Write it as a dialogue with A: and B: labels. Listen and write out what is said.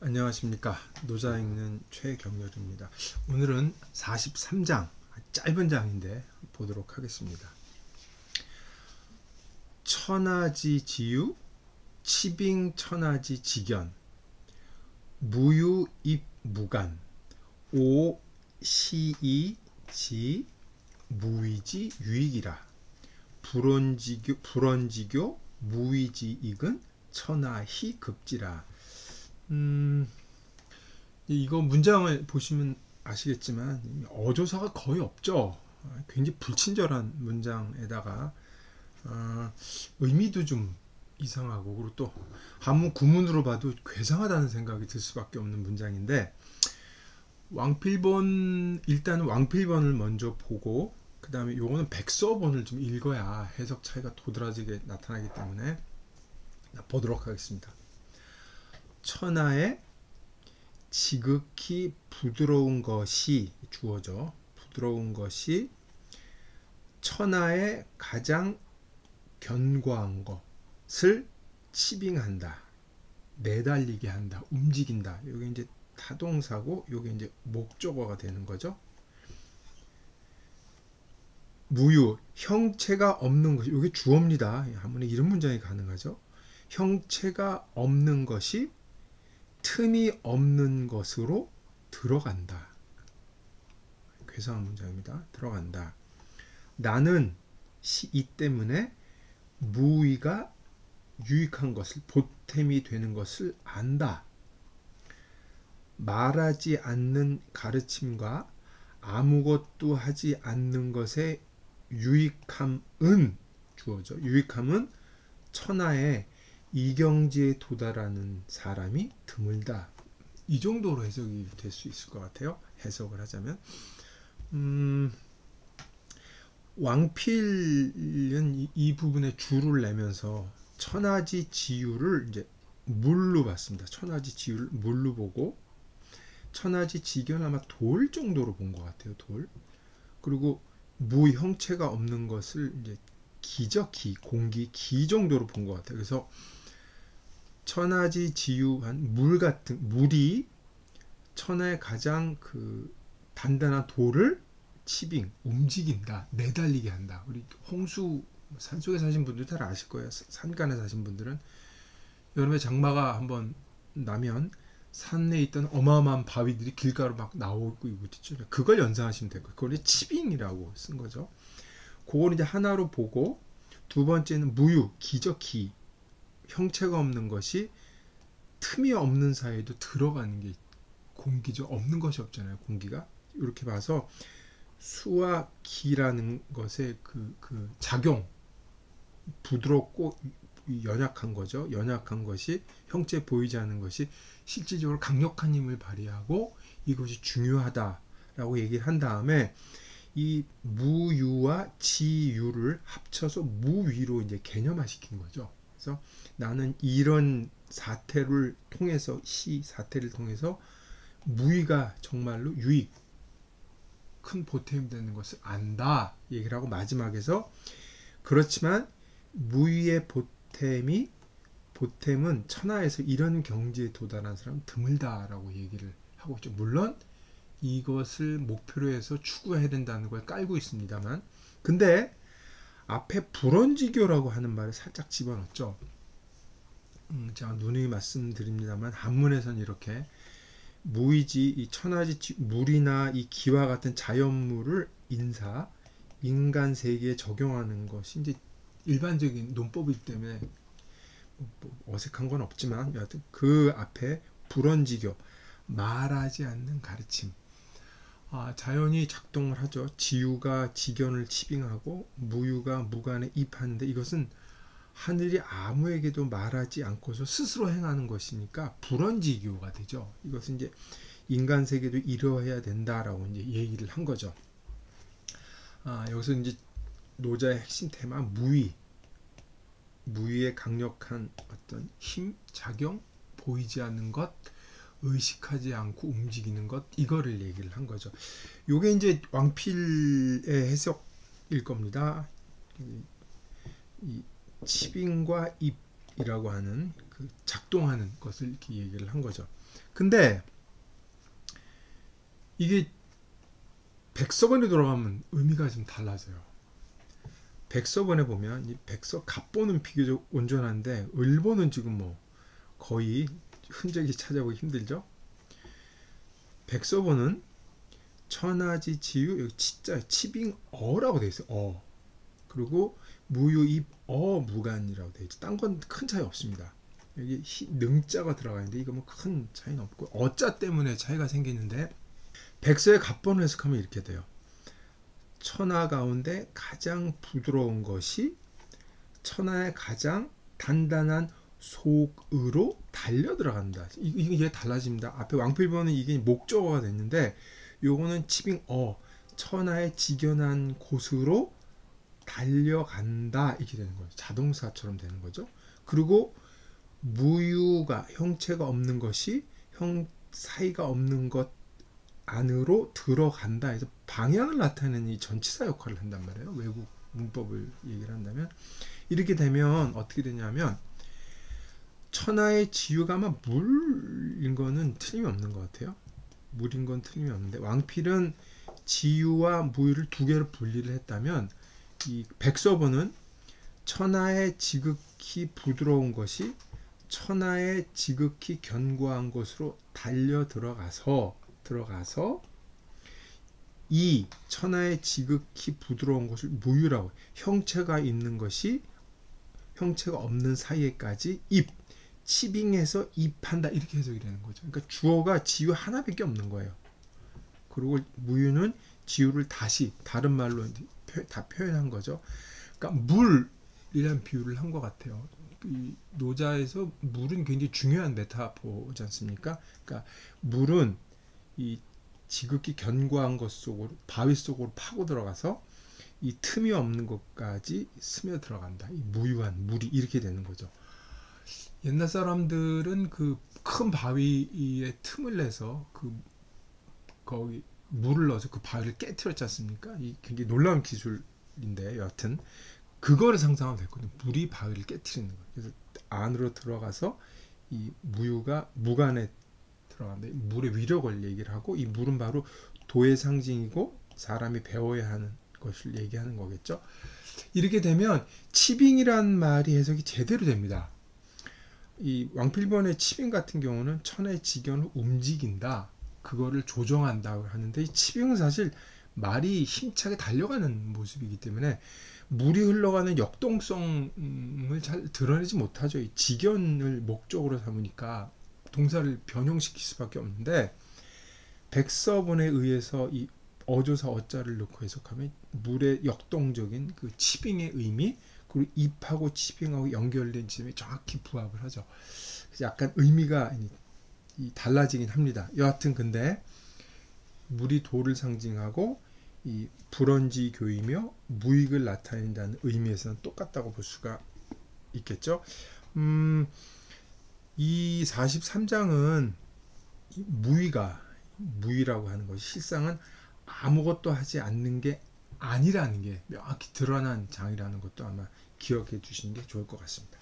A: 안녕하십니까. 노자 읽는 최경렬입니다. 오늘은 43장, 짧은 장인데 보도록 하겠습니다. 천하지지유, 치빙천하지지견, 무유입무간, 오시이지 무위지 유익이라. 불언지교 무위지익은 천하히 급지라. 이거 문장을 보시면 아시겠지만 어조사가 거의 없죠. 굉장히 불친절한 문장에다가 의미도 좀 이상하고, 그리고 또 한문 구문으로 봐도 괴상하다는 생각이 들 수밖에 없는 문장인데, 일단 왕필본을 먼저 보고 그 다음에 요거는 백서본을 좀 읽어야 해석 차이가 도드라지게 나타나기 때문에 보도록 하겠습니다. 천하의 지극히 부드러운 것이 주어져. 부드러운 것이 천하의 가장 견고한 것을 치빙한다, 매달리게 한다, 움직인다. 이게 이제 타동사고, 이게 이제 목적어가 되는 거죠. 무유, 형체가 없는 것이, 이게 주어입니다. 한문에 이런 문장이 가능하죠. 형체가 없는 것이 틈이 없는 것으로 들어간다. 괴상한 문장입니다. 들어간다. 나는 이 때문에 무위가 유익한 것을, 보탬이 되는 것을 안다. 말하지 않는 가르침과 아무것도 하지 않는 것의 유익함은 주어져. 유익함은 천하의 이경지에 도달하는 사람이 드물다. 이 정도로 해석이 될 수 있을 것 같아요. 해석을 하자면 왕필은 이 부분에 주를 내면서 천하지지유를 이제 물로 봤습니다. 천하지지유를 물로 보고, 천하지지견 아마 돌 정도로 본 것 같아요. 돌. 그리고 무형체가 없는 것을 이제 기죠. 공기, 기 정도로 본 것 같아요. 그래서 천하지지유한 물이 천하의 가장 그 단단한 돌을 치빙, 움직인다, 매달리게 한다. 우리 홍수, 산속에 사신 분들 잘 아실 거예요. 산간에 사신 분들은 여름에 장마가 한번 나면 산에 있던 어마어마한 바위들이 길가로 막 나오고 있죠. 그걸 연상하시면 될 거예요. 그걸 치빙이라고 쓴 거죠. 그걸 이제 하나로 보고, 두 번째는 무유, 기적, 기. 형체가 없는 것이 틈이 없는 사이에도 들어가는 게 공기죠. 없는 것이 없잖아요. 공기가. 이렇게 봐서 수와 기라는 것의 그 작용, 부드럽고 연약한 거죠. 연약한 것이, 형체 보이지 않는 것이 실질적으로 강력한 힘을 발휘하고 이것이 중요하다라고 얘기를 한 다음에, 이 무유와 지유를 합쳐서 무위로 이제 개념화시킨 거죠. 그래서 나는 이런 사태를 통해서, 사태를 통해서 무위가 정말로 유익, 큰 보탬이 되는 것을 안다 얘기를 하고, 마지막에서 그렇지만 무위의 보탬은 천하에서 이런 경지에 도달한 사람은 드물다라고 얘기를 하고 있죠. 물론 이것을 목표로 해서 추구해야 된다는 걸 깔고 있습니다만, 근데 앞에 불언지교라고 하는 말을 살짝 집어넣었죠. 제가 누누이 말씀드립니다만, 한문에서는 이렇게 무이지, 이 천하지 물이나 이 기와 같은 자연물을 인간 세계에 적용하는 것이 이제 일반적인 논법이기 때문에 뭐 어색한 건 없지만, 여하튼 그 앞에 불언지교, 말하지 않는 가르침. 자연이 작동을 하죠. 지유가 지견을 치빙하고 무유가 무간에 입하는데, 이것은 하늘이 아무에게도 말하지 않고서 스스로 행하는 것이니까 불언지교가 되죠. 이것은 이제 인간 세계도 이러해야 된다라고 이제 얘기를 한 거죠. 여기서 이제 노자의 핵심 테마, 무위의 강력한 어떤 힘, 작용, 보이지 않는 것, 의식하지 않고 움직이는 것, 이거를 얘기를 한 거죠. 요게 이제 왕필의 해석일 겁니다. 이 치빙과 입이라고 하는 그 작동하는 것을 이렇게 얘기를 한 거죠. 근데 이게 백서번에 돌아가면 의미가 좀 달라져요. 백서번에 보면 이 백서 갑본은 비교적 온전한데 을본은 지금 뭐 거의 흔적이 찾아보기 힘들죠. 백서본은 천하지 지유 여기 치자 치빙어라고 되어 있어요. 어. 그리고 무유입 무간이라고 되어 있죠. 딴 건 큰 차이 없습니다. 여기 능자가 들어가 있는데 이거 뭐 큰 차이는 없고 어자 때문에 차이가 생기는데 백서의 갑본을 해석하면 이렇게 돼요. 천하 가운데 가장 부드러운 것이 천하의 가장 단단한 속으로 달려 들어간다. 이게 달라집니다. 앞에 왕필본은 이게 목적어가 됐는데 요거는 치빙어 천하의 직연한 곳으로 달려간다 이렇게 되는 거죠. 자동사처럼 되는 거죠. 그리고 무유가 형체가 없는 것이 사이가 없는 것 안으로 들어간다 해서 방향을 나타내는 이 전치사 역할을 한단 말이에요. 외국 문법을 얘기를 한다면 이렇게 되면 어떻게 되냐면 천하의 지유가 아마 물인 거는 틀림이 없는 것 같아요. 물인 건 틀림이 없는데 왕필은 지유와 무유를 두 개로 분리를 했다면 이 백서본은 천하의 지극히 부드러운 것이 천하의 지극히 견고한 것으로 달려 들어가서 이 천하의 지극히 부드러운 것을 무유라고 형체가 있는 것이 형체가 없는 사이에까지 치빙해서 입한다 이렇게 해석이 되는 거죠. 그러니까 주어가 지유 하나밖에 없는 거예요. 그리고 무유는 지유를 다시 다른 말로 다 표현한 거죠. 그러니까 물이라는 비유를 한 것 같아요. 이 노자에서 물은 굉장히 중요한 메타포지 않습니까? 그러니까 물은 이 지극히 견고한 것 속으로 바위 속으로 파고 들어가서 이 틈이 없는 것까지 스며 들어간다. 이 무유한 물이 이렇게 되는 거죠. 옛날 사람들은 그 큰 바위에 틈을 내서 거기 물을 넣어서 그 바위를 깨트렸지 않습니까? 이 굉장히 놀라운 기술인데 여하튼 그거를 상상하면 됐거든요. 물이 바위를 깨트리는 거예요. 그래서 안으로 들어가서 이 무유가 무간에 들어간다. 물의 위력을 얘기를 하고 이 물은 바로 도의 상징이고 사람이 배워야 하는 것을 얘기하는 거겠죠. 이렇게 되면 치빙이란 말이 해석이 제대로 됩니다. 이 왕필본의 치빙 같은 경우는 천하의 직연을 움직인다. 그거를 조정한다 하는데 이 치빙은 사실 말이 힘차게 달려가는 모습이기 때문에 물이 흘러가는 역동성을 잘 드러내지 못하죠. 이 직연을 목적으로 삼으니까 동사를 변형시킬 수밖에 없는데 백서본에 의해서 이 어조사 어자를 넣고 해석하면 물의 역동적인 그 치빙의 의미 그리고 입하고 치빙하고 연결된 지점에 정확히 부합을 하죠. 그래서 약간 의미가 달라지긴 합니다. 여하튼 근데 물이 도를 상징하고 이 불언지 교이며 무익을 나타낸다는 의미에서는 똑같다고 볼 수가 있겠죠. 이 43장은 무의라고 하는 것이 실상은 아무것도 하지 않는 게 아니라는 게 명확히 드러난 장이라는 것도 아마 기억해 주시는 게 좋을 것 같습니다.